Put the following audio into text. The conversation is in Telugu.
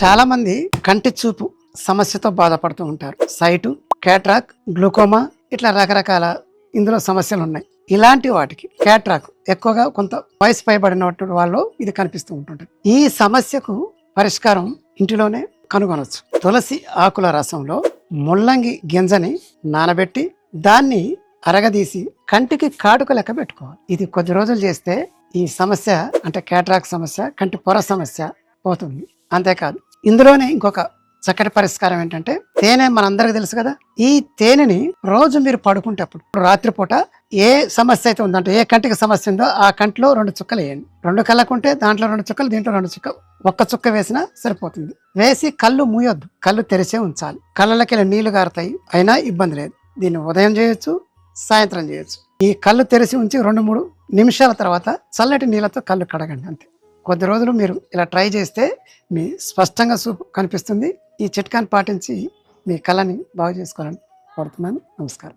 చాలా మంది కంటి చూపు సమస్యతో బాధపడుతూ ఉంటారు. సైటు, క్యాట్రాక్, గ్లూకోమా ఇట్లా రకరకాల ఇందులో సమస్యలు ఉన్నాయి. ఇలాంటి వాటికి క్యాట్రాక్ ఎక్కువగా కొంత వయసు పైబడినటువంటి వాళ్ళు ఇది కనిపిస్తూ ఉంటుంటుంది. ఈ సమస్యకు పరిష్కారం ఇంటిలోనే కనుగొనవచ్చు. తులసి ఆకుల రసంలో ముల్లంగి గింజని నానబెట్టి దాన్ని అరగదీసి కంటికి కాటుక లెక్క పెట్టుకోవాలి. ఇది కొద్ది రోజులు చేస్తే ఈ సమస్య అంటే క్యాట్రాక్ సమస్య, కంటి పొర సమస్య పోతుంది. అంతేకాదు ఇందులోనే ఇంకొక చక్కటి పరిష్కారం ఏంటంటే తేనె. మనందరికి తెలుసు కదా, ఈ తేనెని రోజు మీరు పడుకుంటేప్పుడు రాత్రిపూట ఏ సమస్య అయితే ఉందంటే ఏ కంటికి సమస్య ఉందో ఆ కంటిలో 2 చుక్కలు వేయండి. 2 కళ్ళకుంటే దాంట్లో 2 చుక్కలు, దీంట్లో 2 చుక్కలు, ఒక్క చుక్క వేసినా సరిపోతుంది. వేసి కళ్ళు మూయొద్దు, కళ్ళు తెరిచే ఉంచాలి. కళ్ళకి నీళ్లు గారుతాయి, అయినా ఇబ్బంది లేదు. దీన్ని ఉదయం చేయొచ్చు, సాయంత్రం చేయొచ్చు. ఈ కళ్ళు తెరిచి ఉంచి 2-3 నిమిషాల తర్వాత చల్లటి నీళ్ళతో కళ్ళు కడగండి. అంతే. కొద్ది రోజులు మీరు ఇలా ట్రై చేస్తే మీ స్పష్టంగా చూపు కనిపిస్తుంది. ఈ చిట్కాని పాటించి మీ కళ్ళని బాగు చేసుకోవాలని కోరుతున్నాను. నమస్కారం.